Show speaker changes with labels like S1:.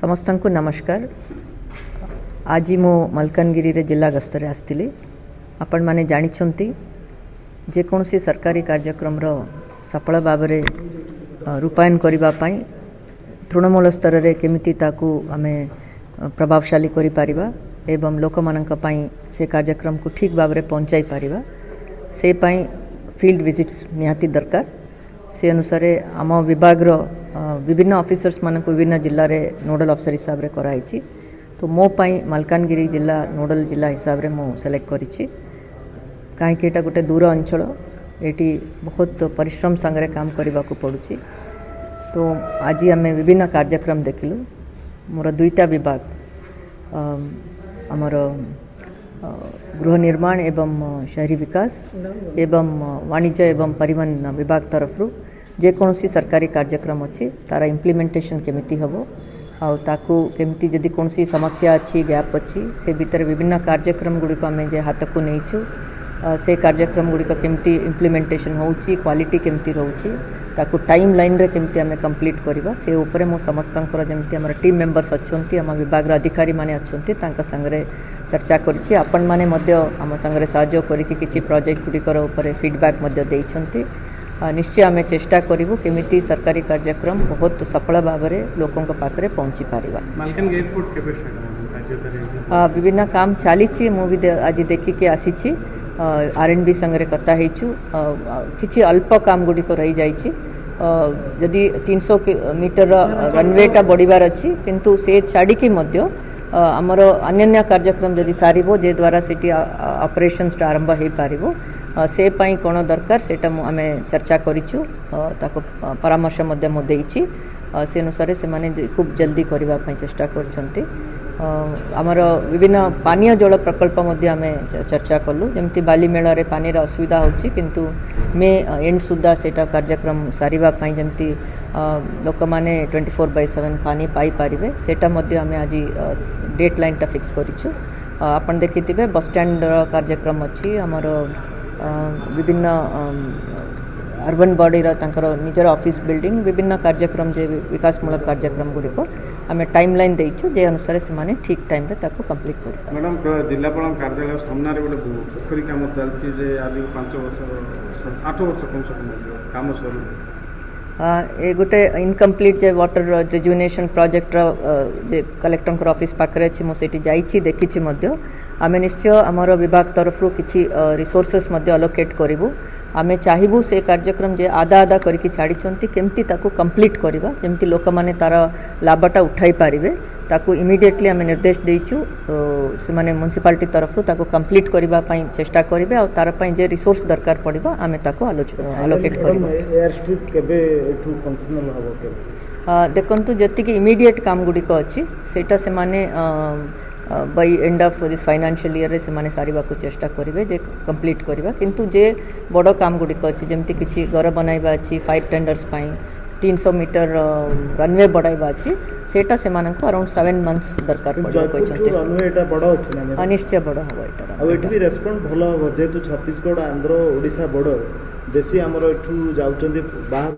S1: समस्त को नमस्कार। आज मो मलकानगिरी रे जिला गस्तरे आसती। आपण माने जानिछंती जेकोसी सरकारी कार्यक्रम रो सफल भाव रूपायन करबा पई तृणमूल स्तर रे केमिति ताकू आमे प्रभावशाली करि परिबा एवं लोक मानक पई से कार्यक्रम को ठीक भाव में पहुंचाई परिबा से पई फील्ड विजिट्स निहाती दरकार। से अनुसार आम विभाग रो विभिन्न ऑफिसर्स मानक विभिन्न जिल्ला रे नोडल अफिसर हिसाब रे कराई। तो मो पई मलकानगिरी जिला नोडल जिला हिसाब रे मो सेलेक्ट करिछि। कहीं एटा गोटे दूर अंचल एटी बहुत परिश्रम संगे काम करने को पड़ुछि। तो आज आम विभिन्न कार्यक्रम देखिलु। मोर दुईटा विभाग आमर गृह निर्माण एवं शहरी विकास एवं वाणिज्य एवं परिवहन विभाग तरफ जेकोसी सरकारी कार्यक्रम अच्छी तार इम्प्लीमेंटेशन केमिति हबो आउ ताकू केमिति जदि कोनसी समस्या अच्छी गैप अच्छी से भीतर विभिन्न कार्यक्रम गुड़िक आम जे हाथ को नहींचु से कार्यक्रम गुड़िक केमिति इम्प्लीमेंटेशन होउची क्वालिटी केमिति रहउची ताकू टाइम लाइन रे केमिति आमे कंप्लीट करबा से ऊपर मो समस्तंकर जेमिति हमर टीम मेंबर्स अछंती हम विभाग रा अधिकारी माने अछंती तांका संगरे चर्चा करछि। आपण माने मध्य हम संगरे सहयोग करिकि किछि प्रोजेक्ट गुड़िकर ऊपर फीडबैक मध्य देइछंती। निश्चय आम चेष्टा करूँ केमिति सरकारी कार्यक्रम बहुत सफल भाव में लोकों पाखे पहुँची पारिबा। विभिन्न काम चली मुझे आज देखिके आसी R&B संगे कथा कि अल्प काम गुड़िक रही जाइए। जदि 300 मीटर रनवेटा बढ़िबार अच्छी किंतु से छाड़ी मध्य आमर अन्य कार्यक्रम जदि सारिबो जे द्वारा सेठी ऑपरेशंस आरंभ हो पारिबो से पाई कौन दरकार सेटा आमे चर्चा करिछु ताको परामर्श मध्य मो देइछि। से अनुसार से माने खूब जल्दी करबा पई चेष्टा करछंती। आमर विभिन्न पानीय जल प्रकल्प मध्य आमे चर्चा कलु। जेमति बाली मेला रे पानी रा असुविधा होछि किंतु मे एंड सुद्धा सेटा कार्यक्रम सारिबा पई जेमति लोक माने 24/7 पानी पाई पारिबे सेटा मध्य आमे आज डेट लाइन टा फिक्स करिछु। आपण देखिथिबे बस स्टैंड कार्यक्रम अछि आमर विभिन्न अर्बन बॉडी निजर ऑफिस बिल्डिंग विभिन्न कार्यक्रम जे विकासमूलक कार्यक्रम गुड़िक आम टाइम लाइन देइछु जे अनुसार से माने ठीक टाइम रे ताको कंप्लीट कर।
S2: मैडम जिलापाल कार्यालय सामने गोटे पोखरी काम चलछि जे आज 5 वर्ष 8 वर्ष कम से कम काम सर
S1: ए गोटे इनकम्प्लीट जे वाटर रिजुविनेशन प्रोजेक्ट जे कलेक्टर ऑफिस पाखरे अछि मो सेठी जाइछि देखिछि मध्य आमे निश्चय आमर विभाग तरफ किछि रिसोर्सेस मध्य अलोकेट करिवु। आमे चाहिबु से कार्यक्रम जे आधा आधा करिकि छाड़िछंती केमती ताकू कंप्लीट करबा जेमती लोक माने तार लाभटा उठाई पारिबे ताकू इमिडिएटली आमे निर्देश देइछु। से माने म्युनिसिपालिटी तरफ ताकू कंप्लीट करबा पई चेष्टा करिबे आ तार पई जे रिसोर्स दरकार पड़िबा आमे ताकू अलोकेट करबा।
S2: एयर स्ट्रिप केबे एठू फंक्शनल हबो के
S1: देखंतु जति कि इमिडिएट काम गुडी को अछि सेटा से माने by end of this financial year से माने सारिबा को चेष्टा करिवे जे कंप्लीट करबा किंतु जे बड़ काम गुडी को अछि जेमति किछि घर बनाइबा अछि 5 टेंडर्स पई 300 मीटर रनवे बढ़ाइबा अछि सेटा से मानक अराउंड 7 मंथ्स दरकार पड़ो कहछंती।
S2: रनवे एटा बड़ अछि ना
S1: निश्चय बड़ हबो एटा
S2: अब एठी भी रेस्पॉन्स भलो हबो जेतु छत्तीसगढ़ आंध्र ओडिसा बड़ देसी हमर एठू जाउचंदी बाहर